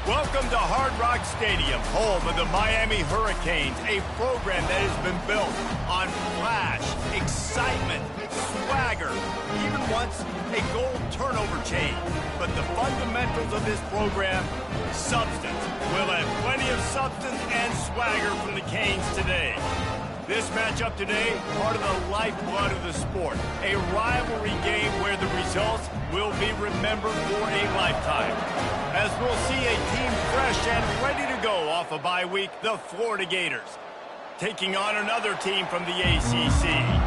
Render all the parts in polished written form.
Welcome to Hard Rock Stadium, home of the Miami Hurricanes, a program that has been built on flash, excitement, swagger, even once a goal turnover chain. But the fundamentals of this program, substance. We'll have plenty of substance and swagger from the Canes today. This matchup today, part of the lifeblood of the sport. A rivalry game where the results will be remembered for a lifetime. As we'll see a team fresh and ready to go off a bye week, the Florida Gators. Taking on another team from the ACC,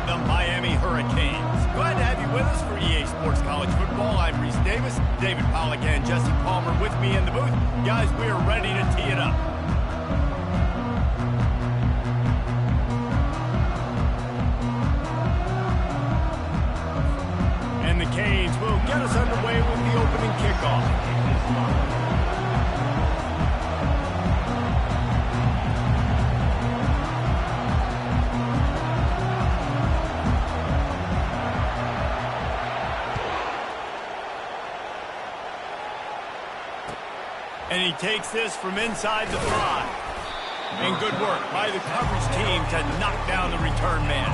the Miami Hurricanes. Glad to have you with us for EA Sports College Football. I'm Reese Davis, David Pollack and Jesse Palmer with me in the booth. Guys, we are ready to tee it up. And the Canes will get us underway with the opening kickoff. And he takes this from inside the 5. And good work by the coverage team to knock down the return man.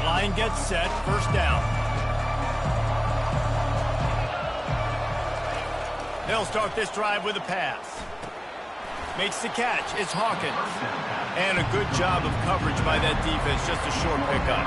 Line gets set, first down. They'll start this drive with a pass. Makes the catch. It's Hawkins. And a good job of coverage by that defense. Just a short pickup.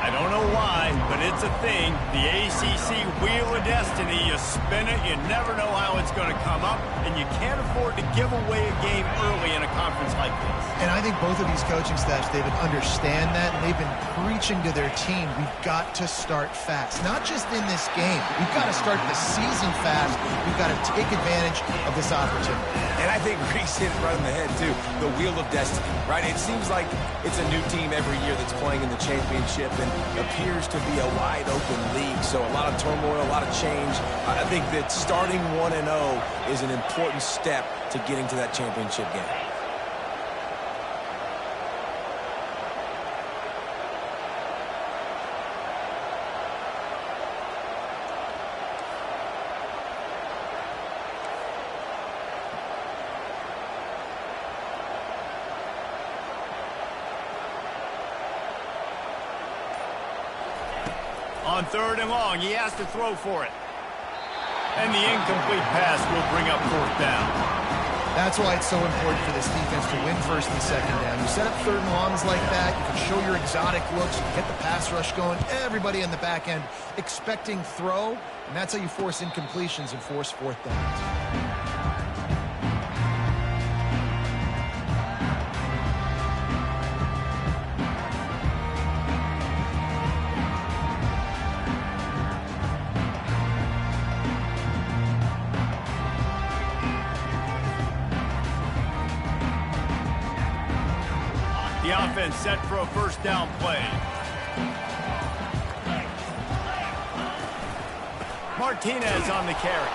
I don't know why, but it's a thing. The ACC Wheel of Destiny. You spin it, you never know how it's going to come up, and you can't afford to give away a game early in a conference like this. And I think both of these coaching staffs, David, understand that, and they've been preaching to their team, we've got to start fast. Not just in this game. We've got to start the season fast. We've got to take advantage of this opportunity. And I think Reese hit it right on the head, too. The Wheel of Destiny, right? It seems like it's a new team every year that's playing in the championship and appears to be a wide-open league. So a lot of turmoil, a lot of change. I think that starting 1-0 is an important step to getting to that championship game. On 3rd and long, he has to throw for it. And the incomplete pass will bring up 4th down. That's why it's so important for this defense to win 1st and 2nd down. You set up 3rd and longs like that, you can show your exotic looks, you can get the pass rush going, everybody in the back end expecting throw, and that's how you force incompletions and force 4th downs. The offense set for a 1st down play. Martinez on the carry.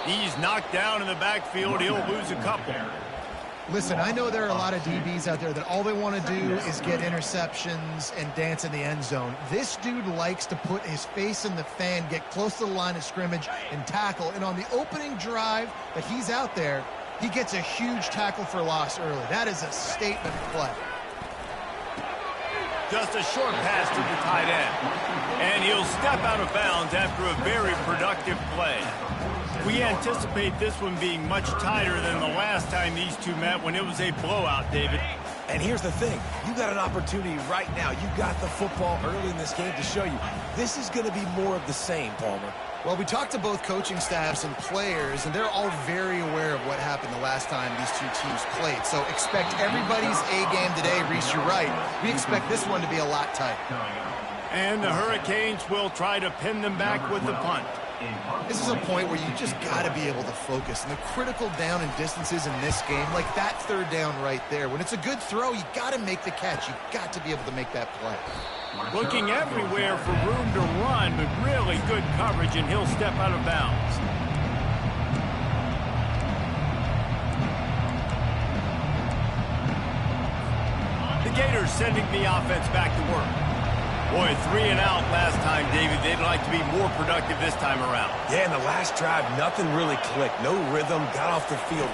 He's knocked down in the backfield. He'll lose a couple. Listen, I know there are a lot of DBs out there that all they want to do is get interceptions and dance in the end zone. This dude likes to put his face in the fan, get close to the line of scrimmage, and tackle. And on the opening drive that he's out there, he gets a huge tackle for loss early. That is a statement play. Just a short pass to the tight end. And he'll step out of bounds after a very productive play. We anticipate this one being much tighter than the last time these two met when it was a blowout, David. And here's the thing. You got an opportunity right now. You got the football early in this game to show you. This is going to be more of the same, Palmer. Well, we talked to both coaching staffs and players, and they're all very aware of what happened the last time these two teams played. So expect everybody's A-game today. Reese, you're right. We expect this one to be a lot tighter. And the Hurricanes will try to pin them back with the punt. This is a point where you just got to be able to focus. And the critical down and distances in this game, like that 3rd down right there, when it's a good throw, you got to make the catch. You got to be able to make that play. Looking everywhere for room to run, but really good coverage, and he'll step out of bounds. Gators sending the offense back to work. Boy, 3 and out last time, David. They'd like to be more productive this time around. Yeah, in the last drive, nothing really clicked. No rhythm, got off the field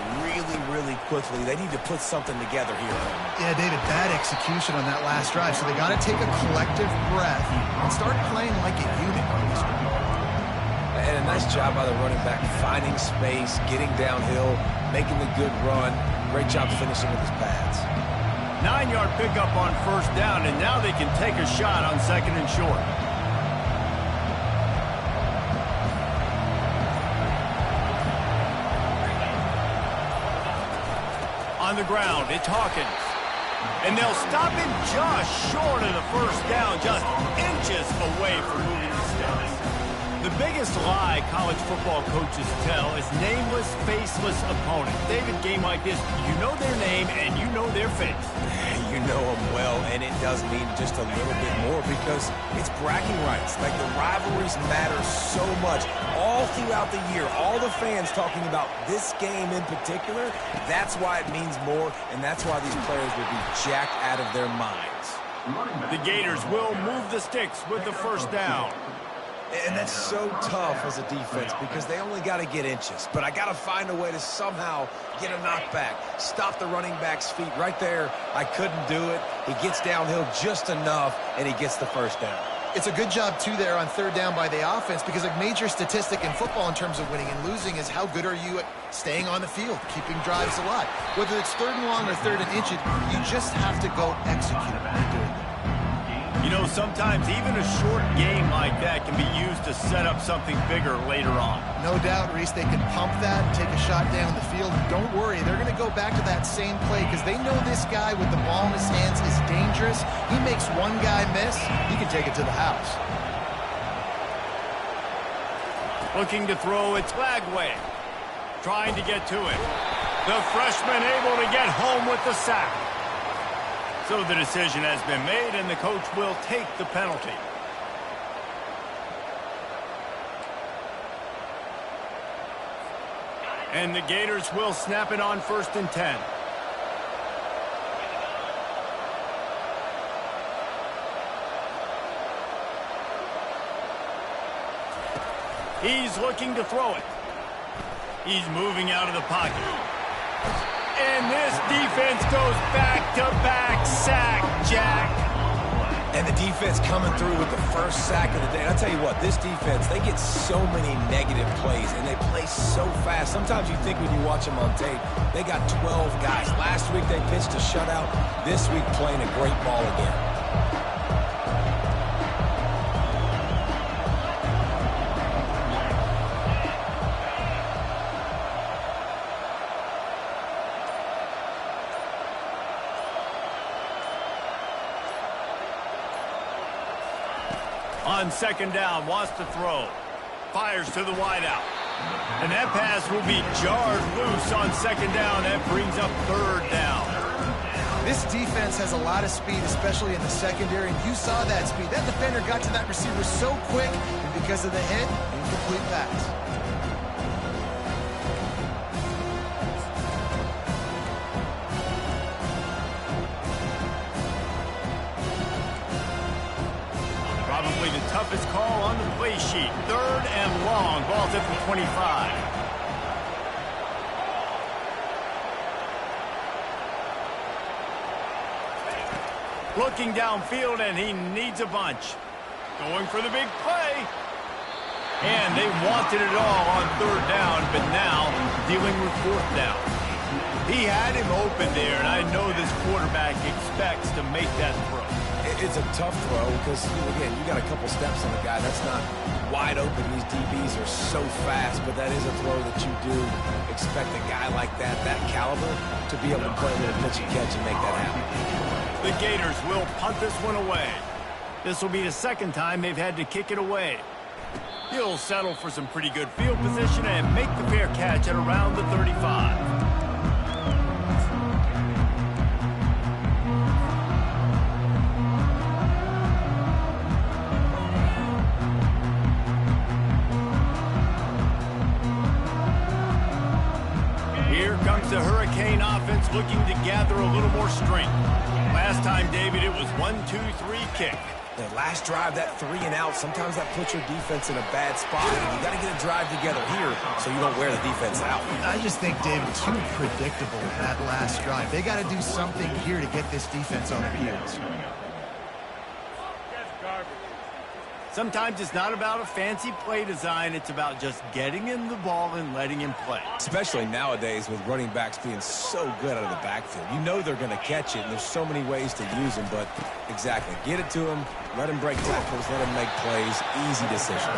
really quickly. They need to put something together here. Yeah, David, bad execution on that last drive, so they got to take a collective breath and start playing like a unit on this one. And a nice job by the running back, finding space, getting downhill, making the good run. Great job finishing with his pads. 9-yard pickup on first down, and now they can take a shot on second and short. On the ground, it's Hawkins. And they'll stop him just short of the first down, just inches away from moving the sticks. The biggest lie college football coaches tell is nameless, faceless opponents. David, game like this, you know their name and you know their face. You know them well, and it does mean just a little bit more because it's bragging rights. Like, the rivalries matter so much all throughout the year. All the fans talking about this game in particular, that's why it means more, and that's why these players will be jacked out of their minds. The Gators will move the sticks with the first down. And that's so tough as a defense because they only got to get inches. But I got to find a way to somehow get a knockback, stop the running back's feet right there. I couldn't do it. He gets downhill just enough, and he gets the first down. It's a good job, too, there on third down by the offense because a major statistic in football in terms of winning and losing is how good are you at staying on the field, keeping drives alive. Whether it's third and long or third and inches, you just have to go execute when doing that. You know, sometimes even a short game like that can be used to set up something bigger later on. No doubt, Reese, they can pump that, take a shot down the field. Don't worry, they're going to go back to that same play because they know this guy with the ball in his hands is dangerous. He makes one guy miss, he can take it to the house. Looking to throw, it's Lagway. Trying to get to it. The freshman able to get home with the sack. So the decision has been made, and the coach will take the penalty. And the Gators will snap it on 1st and 10. He's looking to throw it. He's moving out of the pocket. And this defense goes back-to-back sack, Jack. And the defense coming through with the first sack of the day. And I'll tell you what, this defense, they get so many negative plays, and they play so fast. Sometimes you think when you watch them on tape, they got 12 guys. Last week they pitched a shutout. This week playing a great ball again. On second down, wants to throw. Fires to the wideout. And that pass will be jarred loose on second down. That brings up third down. This defense has a lot of speed, especially in the secondary, and you saw that speed. That defender got to that receiver so quick, and because of the hit, incomplete pass. Probably the toughest call on the play sheet. Third and long. Ball's at the 25. Looking downfield, and he needs a bunch. Going for the big play. And they wanted it all on third down, but now dealing with fourth down. He had him open there, and I know this quarterback expects to make that throw. It's a tough throw because, again, you got a couple steps on the guy. That's not wide open. These DBs are so fast, but that is a throw that you do expect a guy like that caliber, to be able to play a little pitch and catch and make that happen. The Gators will punt this one away. This will be the second time they've had to kick it away. He'll settle for some pretty good field position and make the fair catch at around the 35. Here comes the Hurricane offense looking to gather a little more strength. Last time, David, it was 1-2-3 kick. The last drive, that 3 and out, sometimes that puts your defense in a bad spot. And you got to get a drive together here so you don't wear the defense out. I just think, David, too predictable that last drive. They got to do something here to get this defense on their heels. Sometimes it's not about a fancy play design. It's about just getting him the ball and letting him play. Especially nowadays with running backs being so good out of the backfield. You know they're going to catch it, and there's so many ways to use them. But exactly, get it to them, let them break tackles, let them make plays. Easy decision.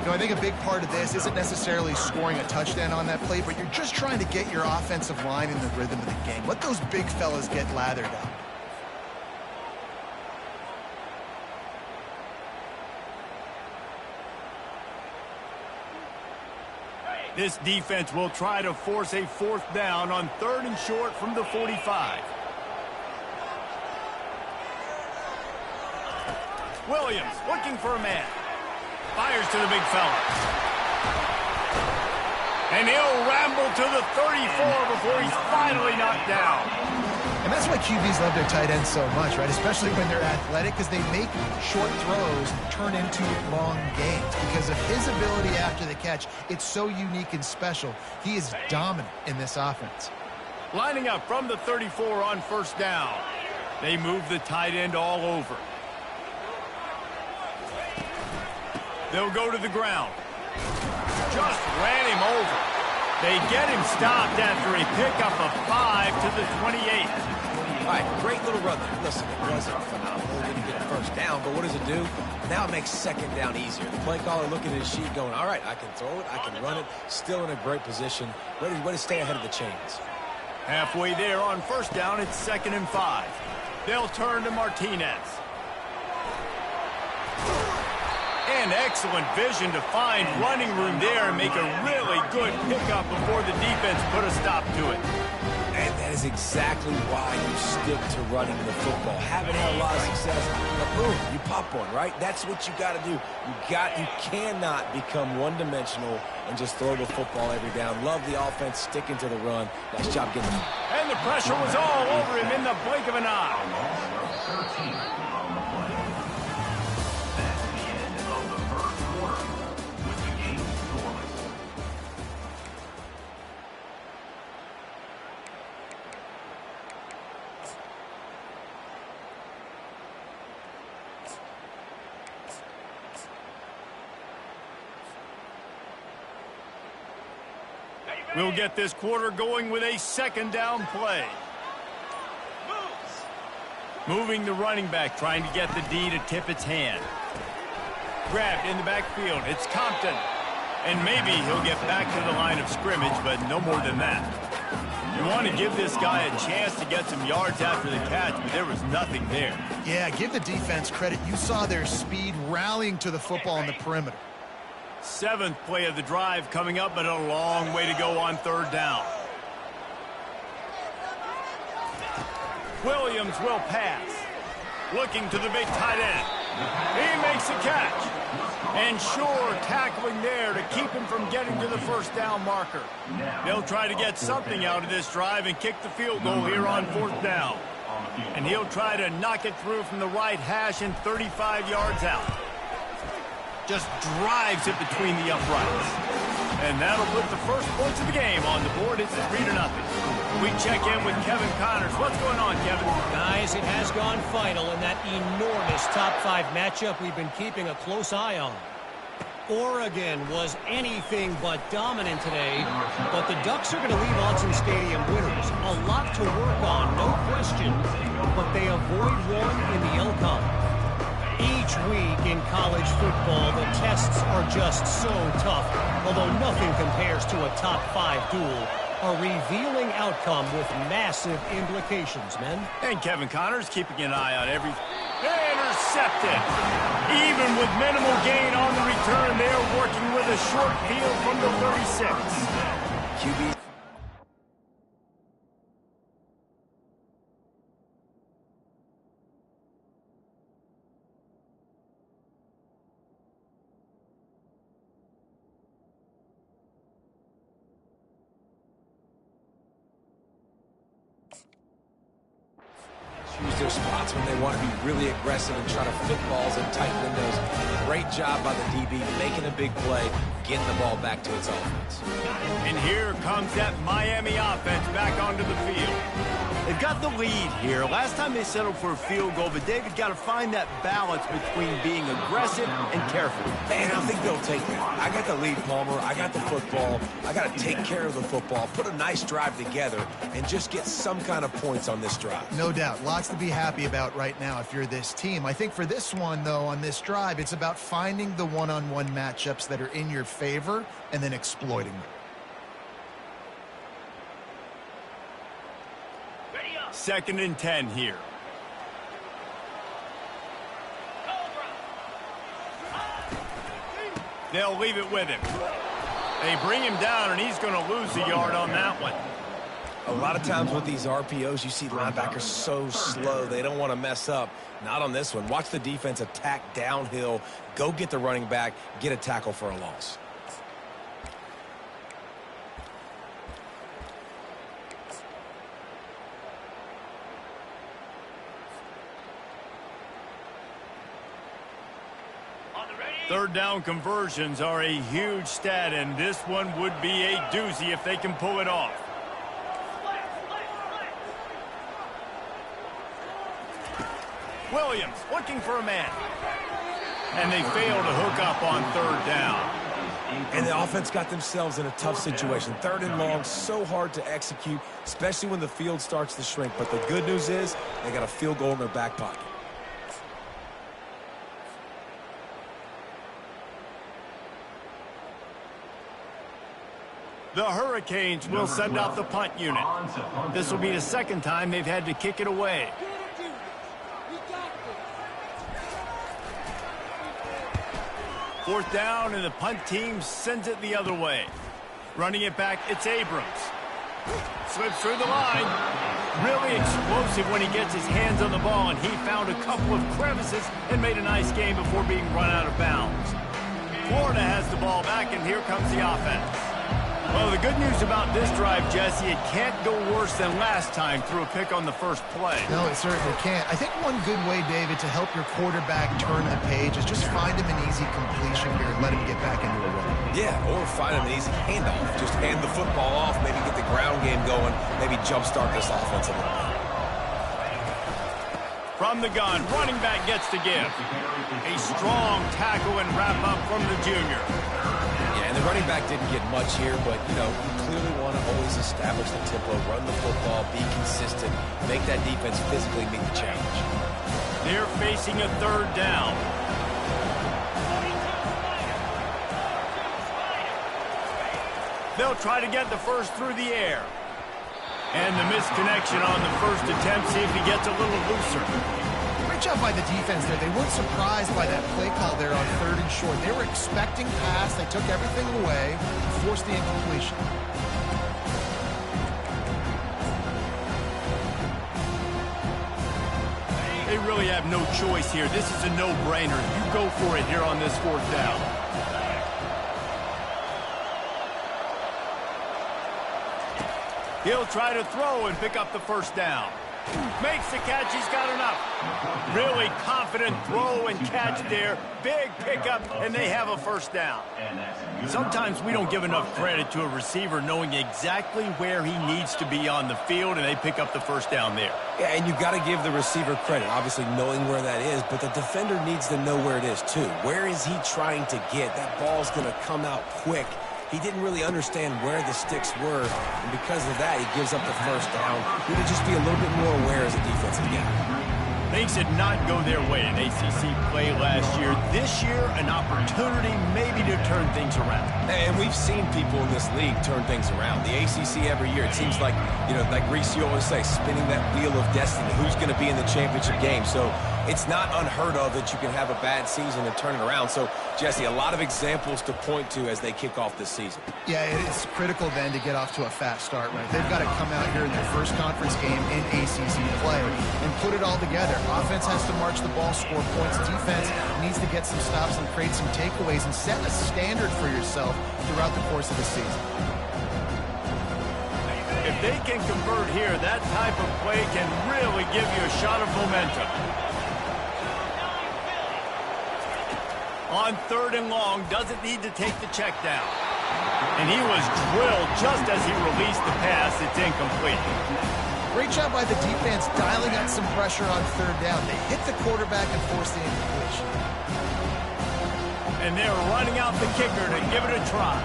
You know, I think a big part of this isn't necessarily scoring a touchdown on that play, but you're just trying to get your offensive line in the rhythm of the game. Let those big fellas get lathered up. This defense will try to force a 4th down on 3rd and short from the 45. Williams looking for a man. Fires to the big fella. And he'll ramble to the 34 before he's finally knocked down. And that's why QBs love their tight ends so much, right? Especially when they're athletic, because they make short throws turn into long gains. Because of his ability after the catch, it's so unique and special. He is dominant in this offense. Lining up from the 34 on 1st down. They move the tight end all over. They'll go to the ground. Just ran him over. They get him stopped after a pickup of 5 to the 28. All right, great little run there. Listen, it wasn't phenomenal. It didn't get a 1st down, but what does it do? Now it makes 2nd down easier. The play caller looking at his sheet going, all right, I can throw it, I can run it, still in a great position, ready to stay ahead of the chains. Halfway there on 1st down, it's 2nd and 5. They'll turn to Martinez. And excellent vision to find running room there and make a really good pickup before the defense put a stop to it. And that is exactly why you stick to running the football. Haven't had a lot of success, but boom, you pop one, right? That's what you got to do. You cannot become one-dimensional and just throw the football every down. Love the offense sticking to the run. Nice job getting it. And the pressure was all over him in the blink of an eye. We'll get this quarter going with a 2nd down play. Moving the running back, trying to get the D to tip its hand. Grabbed in the backfield. It's Compton. And maybe he'll get back to the line of scrimmage, but no more than that. You want to give this guy a chance to get some yards after the catch, but there was nothing there. Yeah, give the defense credit. You saw their speed rallying to the football on the perimeter. 7th play of the drive coming up, but a long way to go on 3rd down. Williams will pass. Looking to the big tight end. He makes the catch. And sure, tackling there to keep him from getting to the 1st down marker. They'll try to get something out of this drive and kick the field goal here on 4th down. And he'll try to knock it through from the right hash and 35 yards out. Just drives it between the uprights. And that'll put the first points of the game on the board. It's 3-0. We check in with Kevin Connors. What's going on, Kevin? Guys, it has gone final in that enormous top-5 matchup we've been keeping a close eye on. Oregon was anything but dominant today, but the Ducks are going to leave Autzen Stadium winners. A lot to work on, no question, but they avoid one in the Elcom. Each week in college football, the tests are just so tough, although nothing compares to a top-5 duel. A revealing outcome with massive implications, men. And Kevin Connors keeping an eye on every... Intercepted. Even with minimal gain on the return, they're working with a short field from the 36. QB. choose their spots when they want to be really aggressive and try to fit balls in tight windows. Great job by the DB making a big play, getting the ball back to its offense. And here comes that Miami offense back onto the field. They've got the lead here. Last time they settled for a field goal, but David got to find that balance between being aggressive and careful. And I think they'll take that. I got the lead, Palmer. I got the football. I got to take care of the football, put a nice drive together, and just get some kind of points on this drive. No doubt. Lots to be happy about right now if you're this team. I think for this one, though, on this drive, it's about finding the one-on-one matchups that are in your favor and then exploiting them. Second and 10 here. They'll leave it with him. They bring him down, and he's going to lose a yard on that one. A lot of times with these RPOs, you see linebackers so slow. They don't want to mess up. Not on this one. Watch the defense attack downhill, go get the running back, get a tackle for a loss. Third down conversions are a huge stat, and this one would be a doozy if they can pull it off. Williams looking for a man. And they fail to hook up on third down. And the offense got themselves in a tough situation. Third and long, so hard to execute, especially when the field starts to shrink. But the good news is they got a field goal in their back pocket. The Hurricanes will send out the punt unit. This will be the second time they've had to kick it away. Fourth down, and the punt team sends it the other way. Running it back, it's Abrams. Slips through the line. Really explosive when he gets his hands on the ball, and he found a couple of crevices and made a nice game before being run out of bounds. Florida has the ball back, and here comes the offense. Well, the good news about this drive, Jesse, it can't go worse than last time through a pick on the first play. No, it certainly can't. I think one good way, David, to help your quarterback turn the page is just find him an easy completion here and let him get back into a run. Yeah, or find him an easy handoff. Just hand the football off, maybe get the ground game going, maybe jumpstart this offense a little bit. From the gun, running back gets to give. A strong tackle and wrap-up from the junior. And the running back didn't get much here, but, you know, you clearly want to always establish the tempo, run the football, be consistent, make that defense physically meet the challenge. They're facing a third down. They'll try to get the first through the air. And the misconnection on the first attempt, see if he gets a little looser. Great job by the defense there. They weren't surprised by that play call there on third and short. They were expecting pass. They took everything away and forced the incompletion. They really have no choice here. This is a no-brainer. You go for it here on this fourth down. He'll try to throw and pick up the first down. Makes the catch. He's got enough. Really confident throw and catch there. Big pickup, and they have a first down. Sometimes we don't give enough credit to a receiver knowing exactly where he needs to be on the field, and they pick up the first down there. Yeah, and you've got to give the receiver credit, obviously knowing where that is, but the defender needs to know where it is too. Where is he trying to get? That ball's going to come out quick. He didn't really understand where the sticks were, and because of that, he gives up the first down. We need to just be a little bit more aware as a defensive guy. Things did not go their way in ACC play last year. This year, an opportunity maybe to turn things around. And we've seen people in this league turn things around. The ACC every year, it seems like, you know, like Reese, you always say, spinning that wheel of destiny. Who's going to be in the championship game? So it's not unheard of that you can have a bad season and turn it around. So, Jesse, a lot of examples to point to as they kick off this season. Yeah, it's critical then to get off to a fast start, right? They've got to come out here in their first conference game in ACC play and put it all together. Offense has to march the ball, score points. Defense needs to get some stops and create some takeaways and set a standard for yourself throughout the course of the season. If they can convert here, that type of play can really give you a shot of momentum. On 3rd and long, doesn't need to take the check down. And he was drilled just as he released the pass. It's incomplete. Great job by the defense dialing up some pressure on 3rd down. They hit the quarterback and forced the incompletion. And they're running out the kicker to give it a try.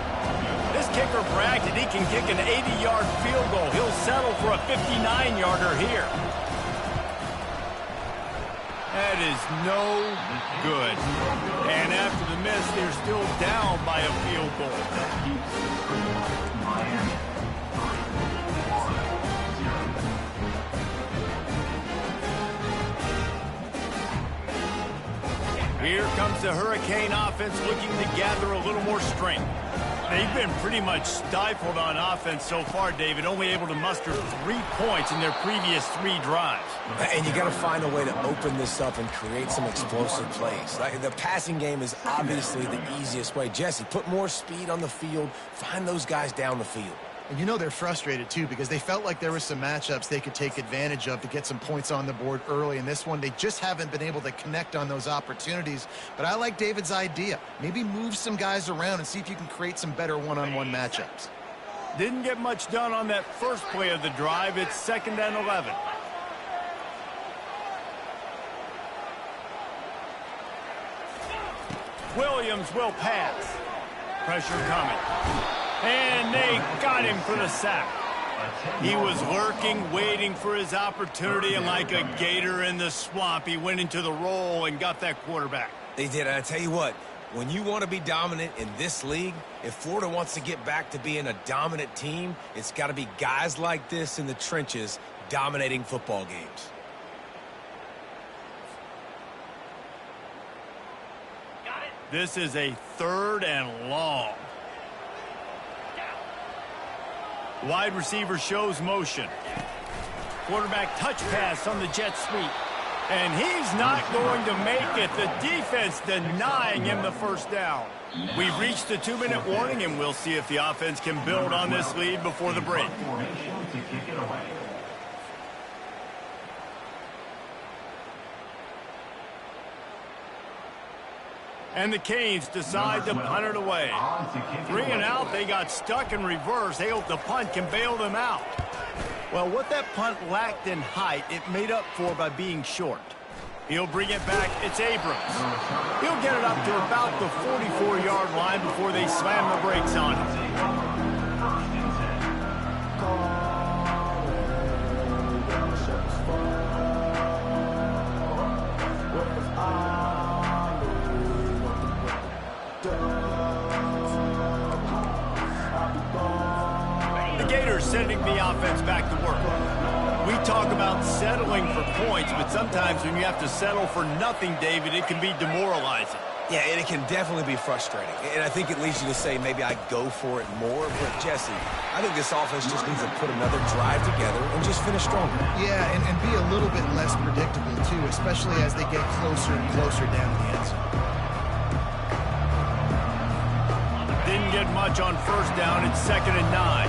This kicker bragged that he can kick an 80-yard field goal. He'll settle for a 59-yarder here. That is no good. And after the miss, they're still down by a field goal. Here comes the Hurricane offense looking to gather a little more strength. They've been pretty much stifled on offense so far, David, only able to muster 3 points in their previous 3 drives. And you got to find a way to open this up and create some explosive plays. Like, the passing game is obviously the easiest way. Jesse, put more speed on the field, find those guys down the field. And you know they're frustrated, too, because they felt like there were some matchups they could take advantage of to get some points on the board early. In this one, they just haven't been able to connect on those opportunities. But I like David's idea. Maybe move some guys around and see if you can create some better one-on-one matchups. Didn't get much done on that first play of the drive. It's 2nd and 11. Williams will pass. Pressure coming. And they got him for the sack. He was lurking, waiting for his opportunity, and like a gator in the swamp, he went into the roll and got that quarterback. They did, and I tell you what, when you want to be dominant in this league, if Florida wants to get back to being a dominant team, it's got to be guys like this in the trenches dominating football games. This is a 3rd and long. Wide receiver shows motion. Quarterback touch pass on the jet sweep. And he's not going to make it. The defense denying him the first down. We've reached the 2-minute warning, and we'll see if the offense can build on this lead before the break. And the Canes decide to punt it away. 3 and out, they got stuck in reverse. They hope the punt can bail them out. Well, what that punt lacked in height, it made up for by being short. He'll bring it back. It's Abrams. He'll get it up to about the 44-yard line before they slam the brakes on him. Sending the offense back to work. We talk about settling for points, but sometimes when you have to settle for nothing, David, it can be demoralizing. Yeah, and it can definitely be frustrating. And I think it leads you to say maybe I go for it more. But, Jesse, I think this offense just needs to put another drive together and just finish stronger. Yeah, and be a little bit less predictable, too, especially as they get closer and closer down to the end zone. Didn't get much on 1st down. It's 2nd and 9.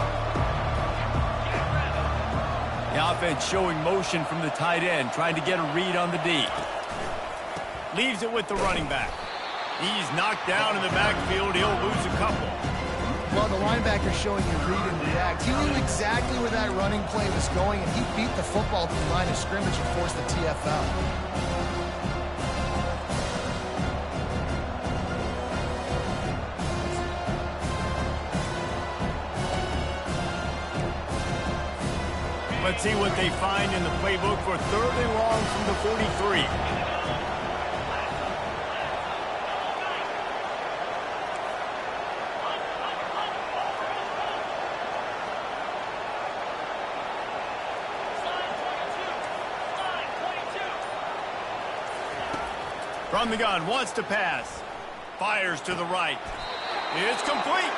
The offense showing motion from the tight end, trying to get a read on the D. Leaves it with the running back. He's knocked down in the backfield. He'll lose a couple. Well, the linebacker showing you read and react. He knew exactly where that running play was going, and he beat the football to the line of scrimmage and forced the TFL. Let's see what they find in the playbook for 3rd and long from the 43. From the gun, wants to pass. Fires to the right. It's complete.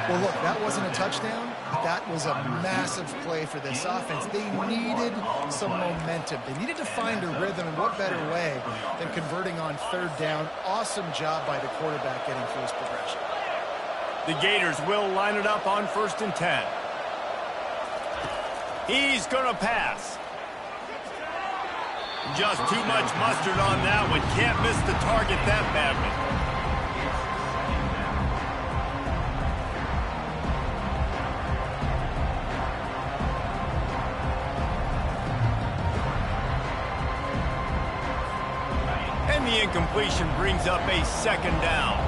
Well, look, that wasn't a touchdown. That was a massive play for this offense. They needed some momentum. They needed to find a rhythm, and what better way than converting on 3rd down. Awesome job by the quarterback getting through his progression. The Gators will line it up on 1st and 10. He's going to pass. Just too much mustard on that one. Can't miss the target that badly. And the incompletion brings up a second down.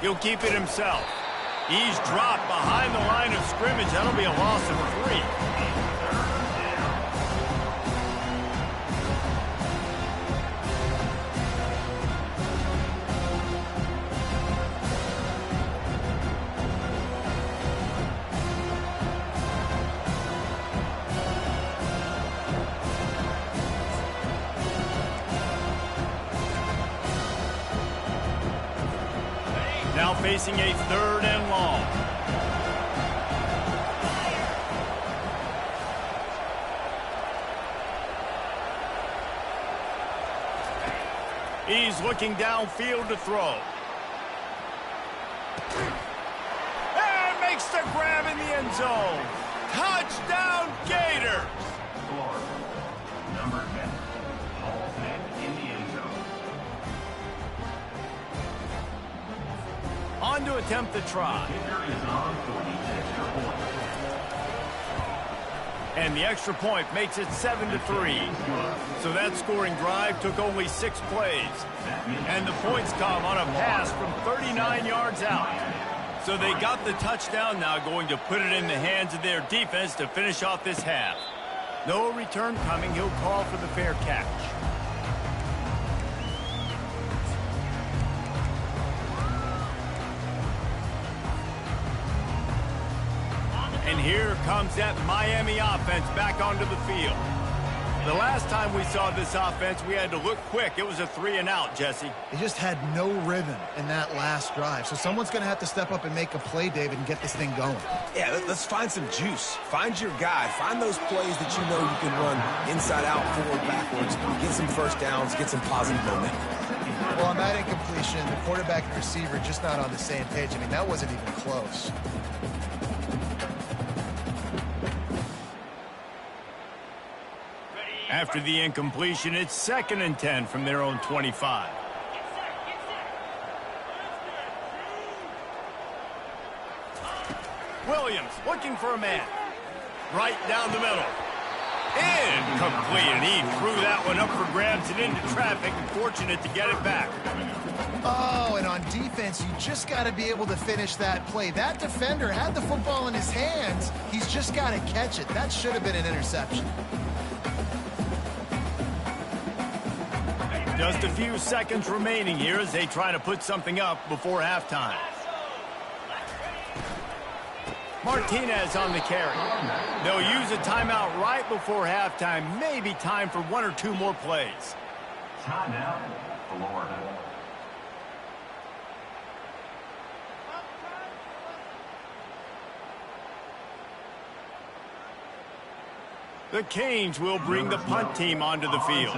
He'll keep it himself. He's dropped behind the line of scrimmage. That'll be a loss of 3. Now facing a 3rd and long. He's looking downfield to throw. And makes the grab in the end zone. Touchdown, Gators! Number 10, Hall in the end zone. On to attempt the try. Kicker is on for the extra point. And the extra point makes it 7-3. So that scoring drive took only 6 plays. And the points come on a pass from 39 yards out. So they got the touchdown, now going to put it in the hands of their defense to finish off this half. No return coming. He'll call for the fair catch. And here comes that Miami offense back onto the field. The last time we saw this offense, we had to look quick. It was a 3-and-out, Jesse. They just had no rhythm in that last drive. So someone's going to have to step up and make a play, David, and get this thing going. Yeah, let's find some juice. Find your guy. Find those plays that you know you can run inside out, forward, backwards. Get some first downs, get some positive momentum. Well, on that incompletion, the quarterback and receiver just not on the same page. I mean, that wasn't even close. After the incompletion, it's 2nd and 10 from their own 25. Williams looking for a man. Right down the middle. Incomplete, and he threw that one up for grabs and into traffic, and fortunate to get it back. Oh, and on defense, you just got to be able to finish that play. That defender had the football in his hands. He's just got to catch it. That should have been an interception. Just a few seconds remaining here as they try to put something up before halftime. Martinez on the carry. They'll use a timeout right before halftime. Maybe time for 1 or 2 more plays. Timeout, Florida. The Canes will bring the punt team onto the field.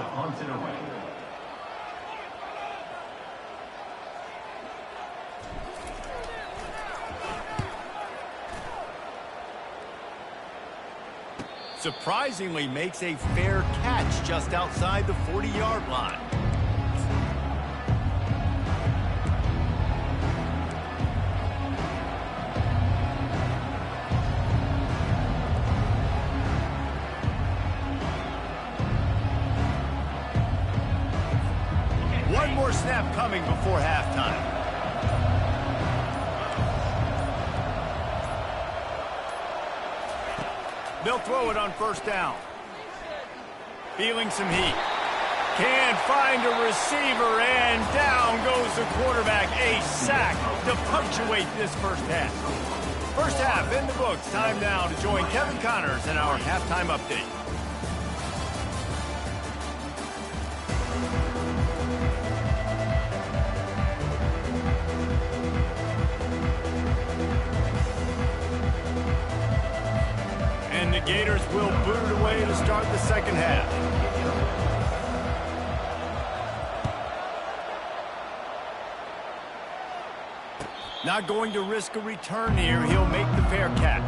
Surprisingly makes a fair catch just outside the 40-yard line. One more snap coming before halftime. They'll throw it on 1st down. Feeling some heat. Can't find a receiver, and down goes the quarterback. A sack to punctuate this first half. First half in the books. Time now to join Kevin Connors in our halftime update. And the Gators will boot it away to start the second half. Not going to risk a return here. He'll make the fair catch.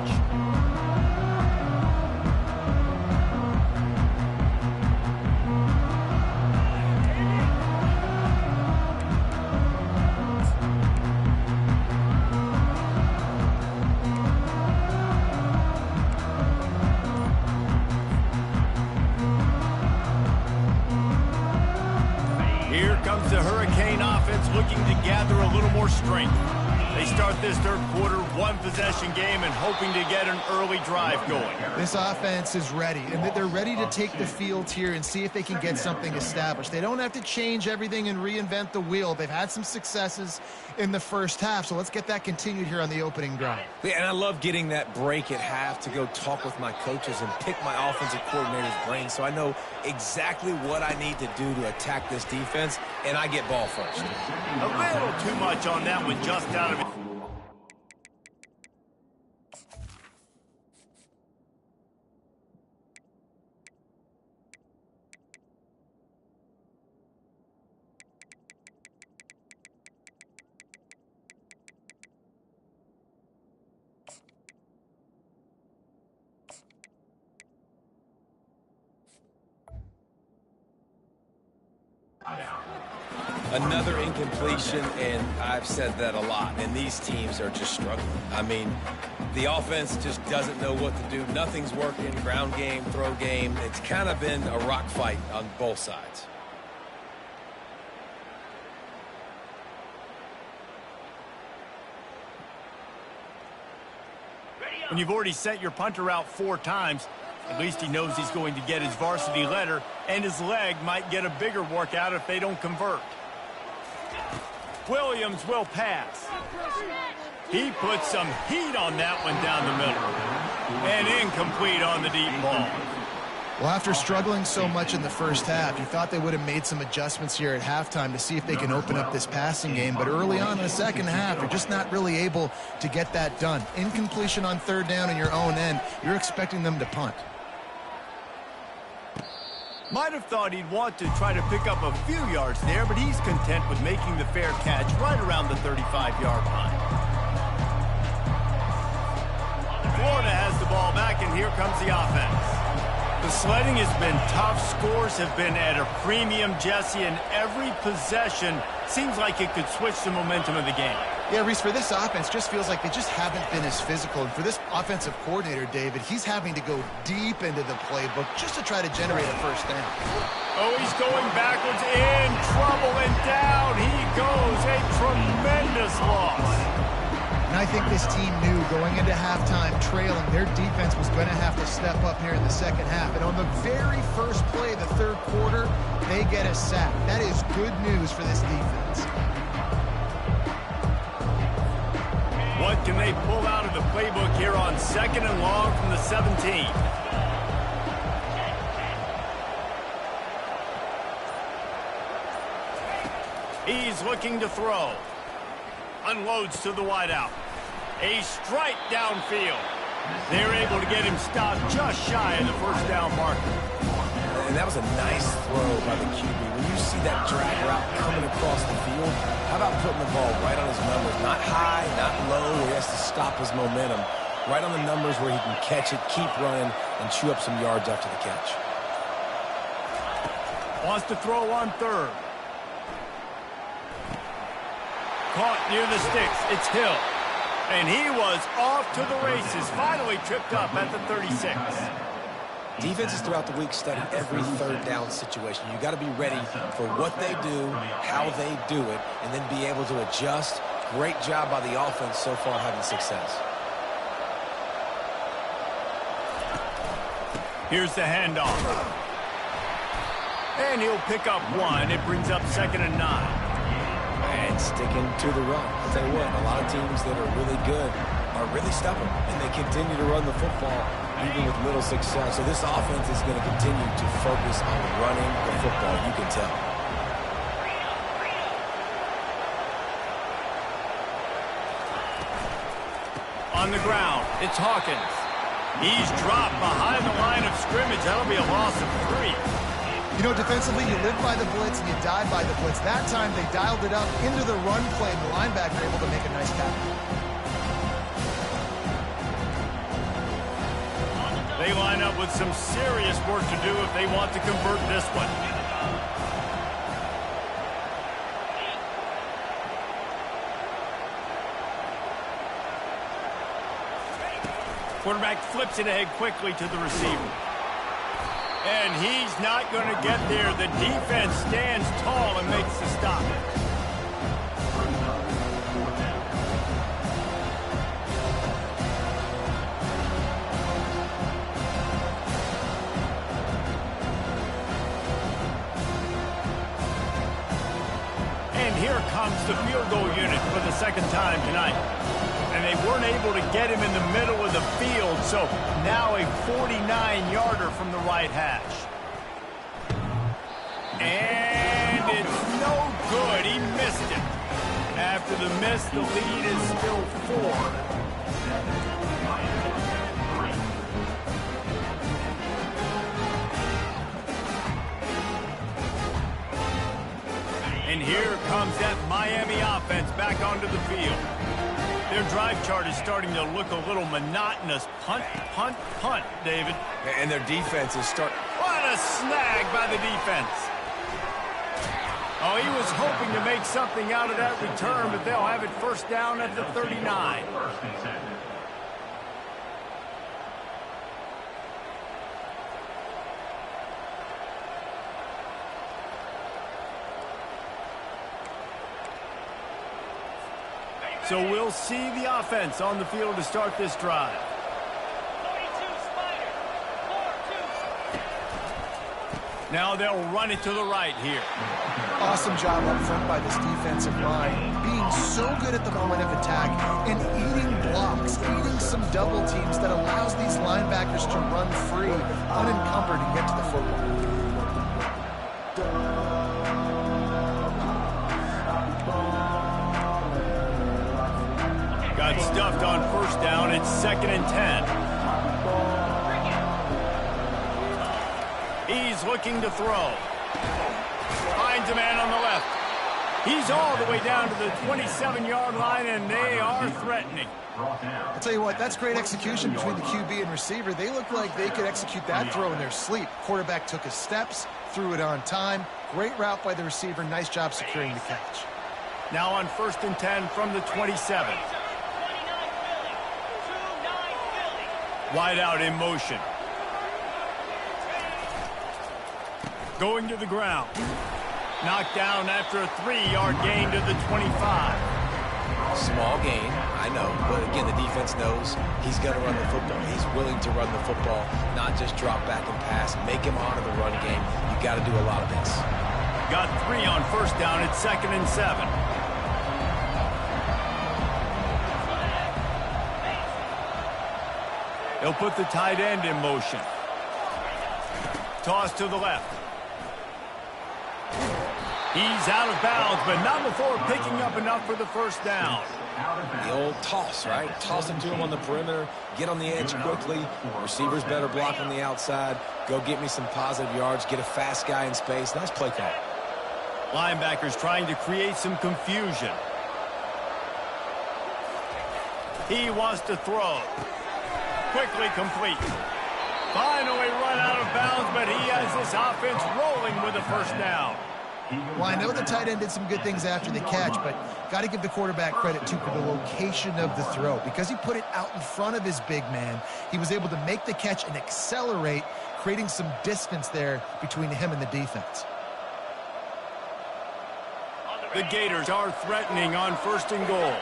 Here comes the Hurricane offense looking to gather a little more strength. They start this third quarter, one-possession game, and hoping to get an early drive going. This offense is ready, and they're ready to take the field here and see if they can get something established. They don't have to change everything and reinvent the wheel. They've had some successes in the first half, so let's get that continued here on the opening drive. Yeah, and I love getting that break at half to go talk with my coaches and pick my offensive coordinator's brain so I know exactly what I need to do to attack this defense, and I get ball first. A little too much on that one, just out of it. Another incompletion, and I've said that a lot, and these teams are just struggling. I mean, the offense just doesn't know what to do. Nothing's working, ground game, throw game. It's kind of been a rock fight on both sides. When you've already sent your punter out 4 times, at least he knows he's going to get his varsity letter, and his leg might get a bigger workout if they don't convert. Williams will pass. He puts some heat on that one down the middle. And incomplete on the deep ball. Well, after struggling so much in the first half, you thought they would have made some adjustments here at halftime to see if they can open up this passing game. But early on in the second half, you're just not really able to get that done. Incompletion on third down in your own end, you're expecting them to punt. Might have thought he'd want to try to pick up a few yards there, but he's content with making the fair catch right around the 35-yard line. Florida has the ball back, and here comes the offense. The sledding has been tough. Scores have been at a premium, Jesse, and every possession seems like it could switch the momentum of the game. Yeah, Reese, for this offense, just feels like they just haven't been as physical. And for this offensive coordinator, David, he's having to go deep into the playbook just to try to generate a first down. Oh, he's going backwards, in trouble, and down he goes. A tremendous loss. And I think this team knew going into halftime trailing, their defense was going to have to step up here in the second half. And on the very first play of the third quarter, they get a sack. That is good news for this defense. What can they pull out of the playbook here on 2nd and long from the 17? He's looking to throw. Unloads to the wideout. A strike downfield. They're able to get him stopped just shy of the first down marker. And that was a nice throw by the QB. When you see that drag route coming across the field, how about putting the ball right on his numbers? Not high, not low, where he has to stop his momentum. Right on the numbers where he can catch it, keep running, and chew up some yards after the catch. Wants to throw on third. Caught near the sticks. It's Hill. And he was off to the races. Finally tripped up at the 36. Defenses throughout the week study every third down situation. You got to be ready for what they do, how they do it, and then be able to adjust. Great job by the offense so far having success. Here's the handoff. And he'll pick up 1. It brings up 2nd and 9. And sticking to the run. I'll tell you what, a lot of teams that are really good are really stubborn, and they continue to run the football even with little success. So this offense is going to continue to focus on running the football, you can tell. On the ground, it's Hawkins. He's dropped behind the line of scrimmage. That'll be a loss of 3. You know, defensively, you live by the blitz and you die by the blitz. That time, they dialed it up into the run play, and the linebacker able to make a nice tackle. They line up with some serious work to do if they want to convert this one. Quarterback flips it ahead quickly to the receiver. And he's not going to get there. The defense stands tall and makes the stop. And here comes the field goal unit for the second time tonight. And they weren't able to get him in the middle of the field, so now a 49-yarder from the right hash. And it's no good. He missed it. After the miss, the lead is still 4. And here comes that Miami offense back onto the field. Their drive chart is starting to look a little monotonous. Punt, punt, punt, David. And their defense is starting. What a snag by the defense. Oh, he was hoping to make something out of that return, but they'll have it first down at the 39. First and 10. So we'll see the offense on the field to start this drive. Now they'll run it to the right here. Awesome job up front by this defensive line, being so good at the moment of attack and eating blocks, eating some double teams that allows these linebackers to run free, unencumbered, and get to the football. Got stuffed on first down. It's 2nd and 10. He's looking to throw. Finds a man on the left. He's all the way down to the 27-yard line, and they are threatening. I'll tell you what, that's great execution between the QB and receiver. They look like they could execute that throw in their sleep. Quarterback took his steps, threw it on time. Great route by the receiver. Nice job securing the catch. Now on 1st and 10 from the 27. Wide out in motion. Going to the ground. Knocked down after a 3-yard gain to the 25. Small gain, I know, but again, the defense knows he's going to run the football. He's willing to run the football, not just drop back and pass, make him honor the run game. You got to do a lot of this. Got 3 on first down. It's 2nd and 7. They'll put the tight end in motion. Toss to the left. He's out of bounds, but not before picking up enough for the first down. The old toss, right? Toss it to him on the perimeter, get on the edge quickly. Receivers better block on the outside. Go get me some positive yards, get a fast guy in space. Nice play call. Linebackers trying to create some confusion. He wants to throw. Quickly complete. Finally run out of bounds, but he has this offense rolling with a first down. Well, I know the tight end did some good things after the catch, but got to give the quarterback credit, too, for the location of the throw. Because he put it out in front of his big man, he was able to make the catch and accelerate, creating some distance there between him and the defense. The Gators are threatening on 1st and goal.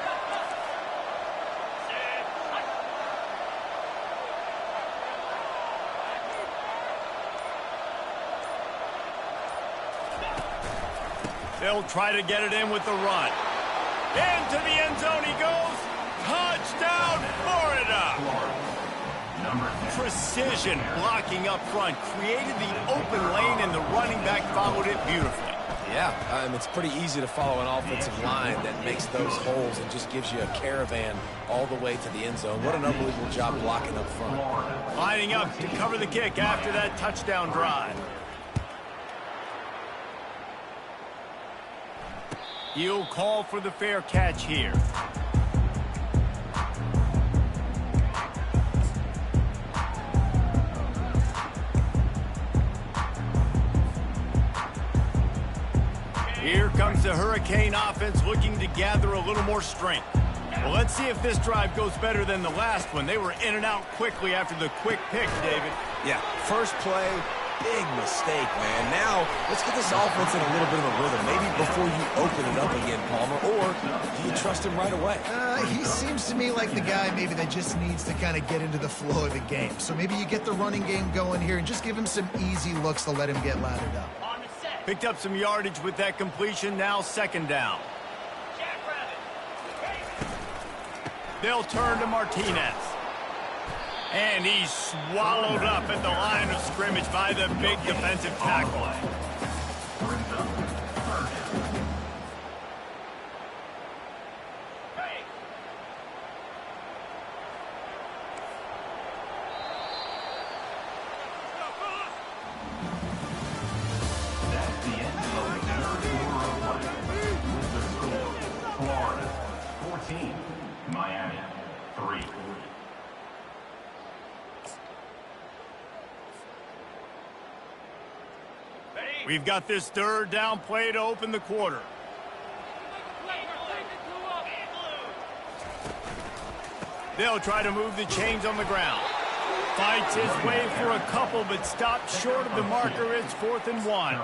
They'll try to get it in with the run. Into the end zone he goes. Touchdown, Florida. Precision blocking up front. Created the open lane, and the running back followed it beautifully. Yeah, it's pretty easy to follow an offensive line that makes those holes and just gives you a caravan all the way to the end zone. What an unbelievable job blocking up front. Lining up to cover the kick after that touchdown drive. He'll call for the fair catch here. Here comes the Hurricane offense looking to gather a little more strength. Well, let's see if this drive goes better than the last one. They were in and out quickly after the quick pick, David. Yeah, first play, big mistake, man. Now, let's get this offense in a little bit of a rhythm. Maybe before you open it up again, Palmer, or do you trust him right away? He seems to me like the guy maybe that just needs to kind of get into the flow of the game. So maybe you get the running game going here and just give him some easy looks to let him get lathered up. Picked up some yardage with that completion, now second down. They'll turn to Martinez. And he's swallowed up at the line of scrimmage by the big defensive tackle. That's the end of the third quarter of play. With the score, Florida 14, Miami 3. We've got this third down play to open the quarter. They'll try to move the chains on the ground. Fights his way for a couple, but stopped short of the marker. It's 4th and 1.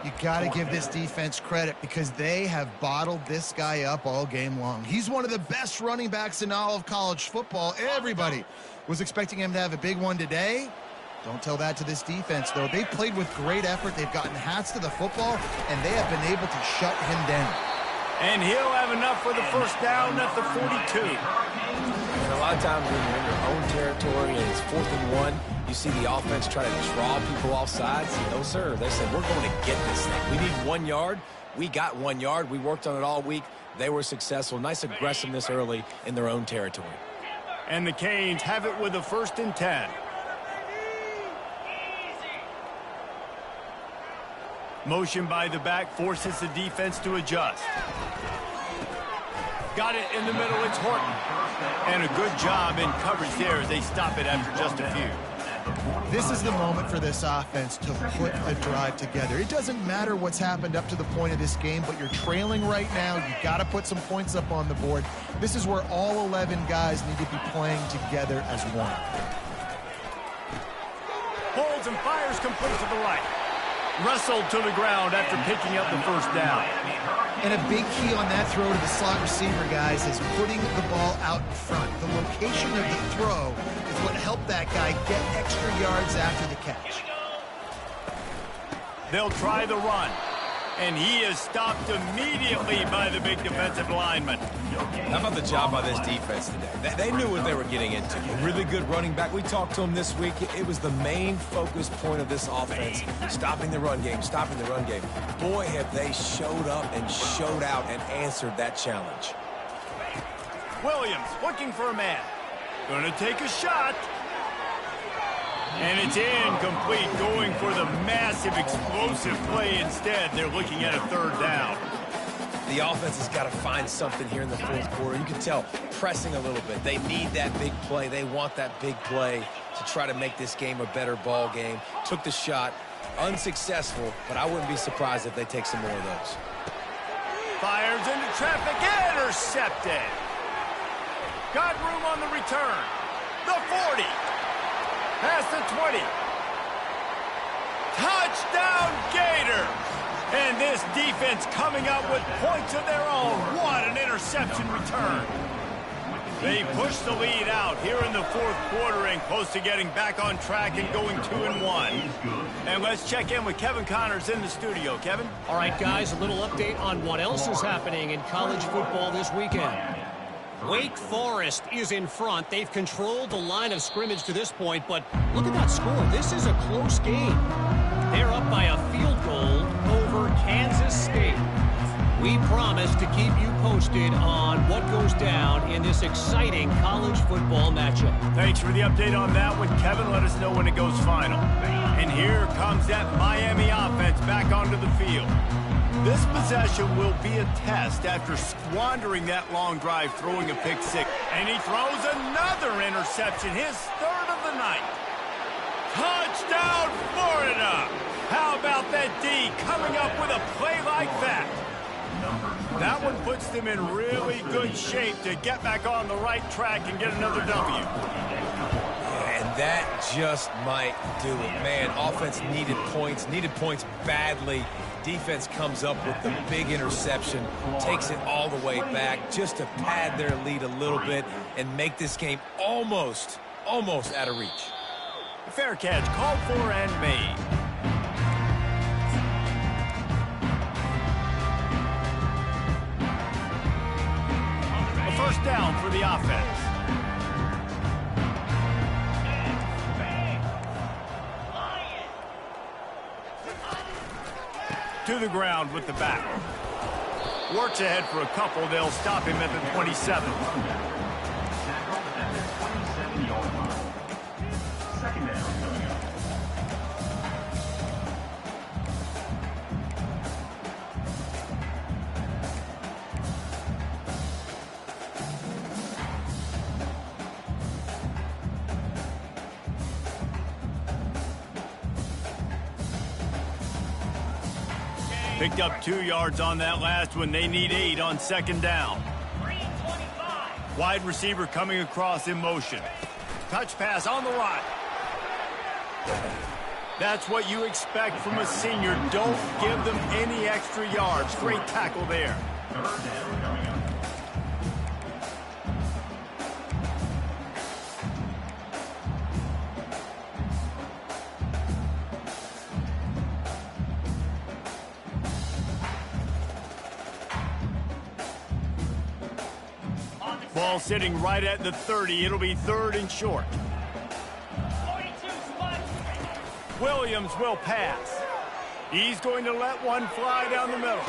You got to give this defense credit because they have bottled this guy up all game long. He's one of the best running backs in all of college football. Everybody was expecting him to have a big one today. Don't tell that to this defense, though. They've played with great effort. They've gotten hats to the football, and they have been able to shut him down. And he'll have enough for the first down at the 42. And a lot of times when you're in your own territory and it's 4th and 1, you see the offense try to draw people off sides. No, sir. They said, we're going to get this thing. We need 1 yard. We got 1 yard. We worked on it all week. They were successful. Nice aggressiveness early in their own territory. And the Canes have it with a 1st and 10. Motion by the back forces the defense to adjust. Got it in the middle, it's Horton. And a good job in coverage there as they stop it after just a few. This is the moment for this offense to put a drive together. It doesn't matter what's happened up to the point of this game, but you're trailing right now. You got to put some points up on the board. This is where all 11 guys need to be playing together as one. Holds and fires complete to the right. Wrestled to the ground after picking up the first down. And a big key on that throw to the slot receiver, guys, is putting the ball out in front. The location of the throw is what helped that guy get extra yards after the catch. They'll try the run. And he is stopped immediately by the big defensive lineman. How about the job by this defense today? They knew what they were getting into. A really good running back. We talked to him this week. It was the main focus point of this offense. Stopping the run game, stopping the run game. Boy, have they showed up and showed out and answered that challenge. Williams looking for a man. Gonna take a shot. And it's incomplete, going for the massive explosive play instead. They're looking at a 3rd down. The offense has got to find something here in the 4th quarter. You can tell pressing a little bit. They need that big play. They want that big play to try to make this game a better ball game. Took the shot, unsuccessful, but I wouldn't be surprised if they take some more of those. Fires into traffic, intercepted. Got room on the return. The 40. Past the 20. Touchdown Gator. And this defense coming up with points of their own. What an interception return. They push the lead out here in the 4th quarter and close to getting back on track and going 2-1. And let's check in with Kevin Connors in the studio. Kevin? All right, guys, a little update on what else is happening in college football this weekend. Wake Forest is in front. They've controlled the line of scrimmage to this point, but look at that score. This is a close game. They're up by a field goal over Kansas State. We promise us to keep you posted on what goes down in this exciting college football matchup. Thanks for the update on that one, Kevin. Let us know when it goes final. And here comes that Miami offense back onto the field. This possession will be a test after squandering that long drive, throwing a pick six. And he throws another interception, his third of the night. Touchdown, Florida! How about that D coming up with a play like that? That one puts them in really good shape to get back on the right track and get another W. And that just might do it. Man, offense needed points badly. Defense comes up with the big interception, takes it all the way back just to pad their lead a little bit and make this game almost out of reach. Fair catch, called for and made. A first down for the offense. To the ground with the back. Works ahead for a couple. They'll stop him at the 27. Second down coming up. Picked up 2 yards on that last one. They need 8 on second down. Wide receiver coming across in motion. Touch pass on the line. That's what you expect from a senior. Don't give them any extra yards. Great tackle there. Third down coming up. Ball sitting right at the 30. It'll be third and short. Williams will pass. He's going to let one fly down the middle.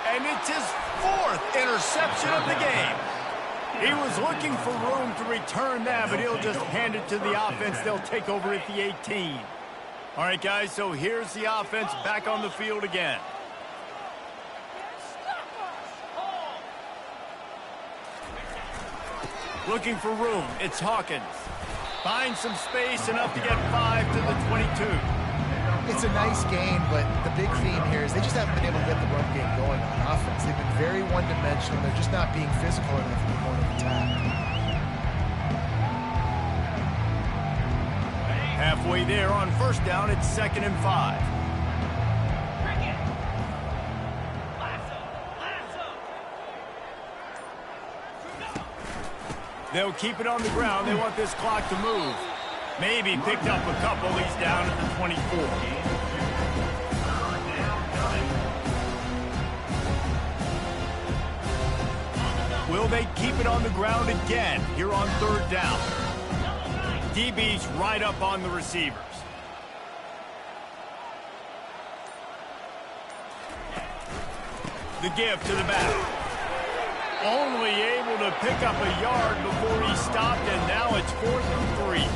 And it's his 4th interception of the game. He was looking for room to return that, but he'll just hand it to the offense. They'll take over at the 18. All right, guys, so here's the offense back on the field again. Looking for room. It's Hawkins. Finds some space, enough to get 5 to the 22. It's a nice game, but the big theme here is they just haven't been able to get the run game going on offense. They've been very one-dimensional. They're just not being physical enough in the point of attack. Halfway there on first down, it's 2nd and 5. They'll keep it on the ground. They want this clock to move. Maybe picked up a couple. He's down at the 24. Will they keep it on the ground again here on third down? DB's right up on the receivers. The give to the back. Only able to pick up a yard before he stopped, and now it's 4th and 3.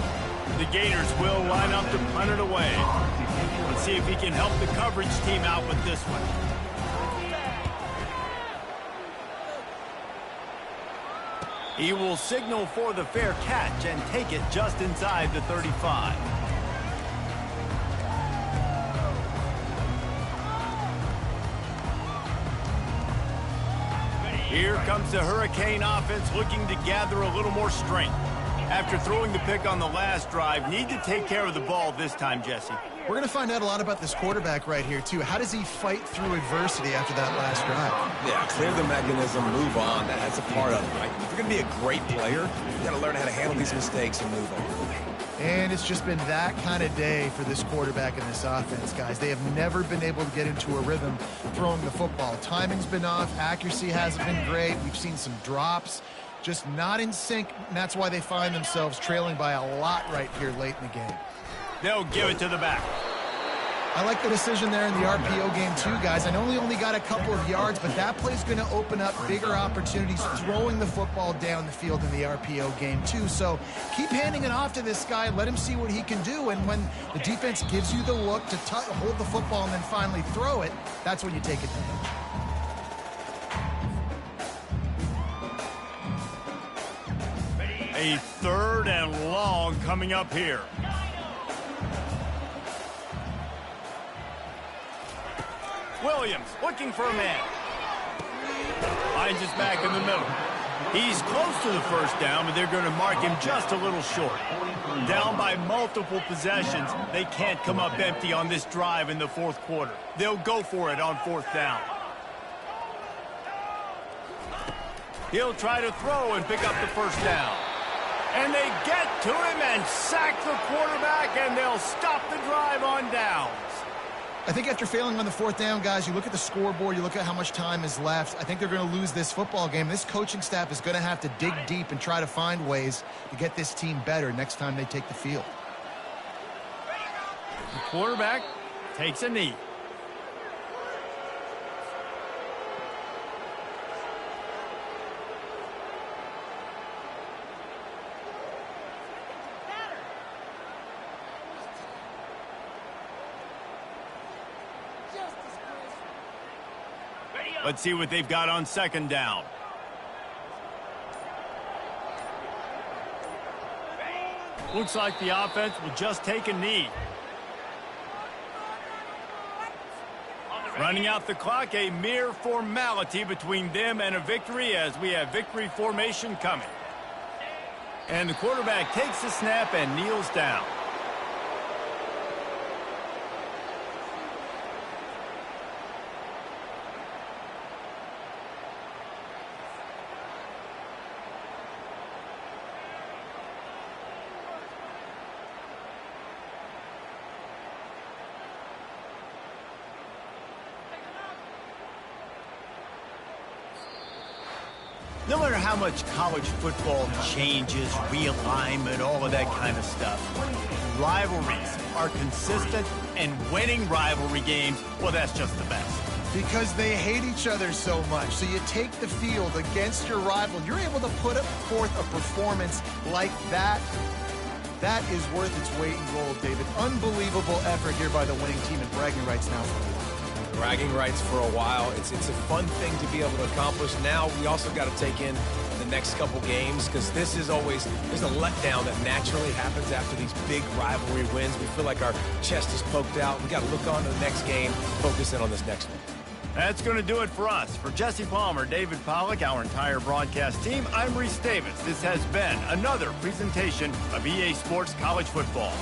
The Gators will line up to punt it away. Let's see if he can help the coverage team out with this one. He will signal for the fair catch and take it just inside the 35. Here comes the Hurricane offense looking to gather a little more strength. After throwing the pick on the last drive, need to take care of the ball this time, Jesse. We're going to find out a lot about this quarterback right here, too. How does he fight through adversity after that last drive? Yeah, clear the mechanism, move on. That's a part of it, right? If you're going to be a great player, you got to learn how to handle these mistakes and move on. And it's just been that kind of day for this quarterback and this offense, guys. They have never been able to get into a rhythm throwing the football. Timing's been off. Accuracy hasn't been great. We've seen some drops. Just not in sync, and that's why they find themselves trailing by a lot right here late in the game. They'll give it to the back. I like the decision there in the RPO game too, guys. I know he only got a couple of yards, but that play's going to open up bigger opportunities throwing the football down the field in the RPO game too. So keep handing it off to this guy. Let him see what he can do. And when the defense gives you the look to hold the football and then finally throw it, that's when you take advantage. A 3rd and long coming up here. Williams looking for a man. Finds his back in the middle. He's close to the first down, but they're going to mark him just a little short. Down by multiple possessions, they can't come up empty on this drive in the 4th quarter. They'll go for it on 4th down. He'll try to throw and pick up the first down. And they get to him and sack the quarterback, and they'll stop the drive on downs. I think after failing on the 4th down, guys, you look at the scoreboard, you look at how much time is left. I think they're going to lose this football game. This coaching staff is going to have to dig deep and try to find ways to get this team better next time they take the field. The quarterback takes a knee. Let's see what they've got on 2nd down. Looks like the offense will just take a knee. Running out the clock, a mere formality between them and a victory as we have victory formation coming. And the quarterback takes the snap and kneels down. No matter how much college football changes, realignment, all of that kind of stuff, rivalries are consistent, and winning rivalry games, well, that's just the best. Because they hate each other so much. So you take the field against your rival. You're able to put forth a performance like that. That is worth its weight in gold, David. Unbelievable effort here by the winning team, and bragging rights now for a while. Bragging rights for a while. It's a fun thing to be able to accomplish. Now we also got to take in the next couple games, because this is always, there's a letdown that naturally happens after these big rivalry wins. We feel like our chest is poked out. We got to look on to the next game, focus in on this next one. That's going to do it for us. For Jesse Palmer, David Pollack, our entire broadcast team, I'm Reese Davis. This has been another presentation of EA Sports College Football.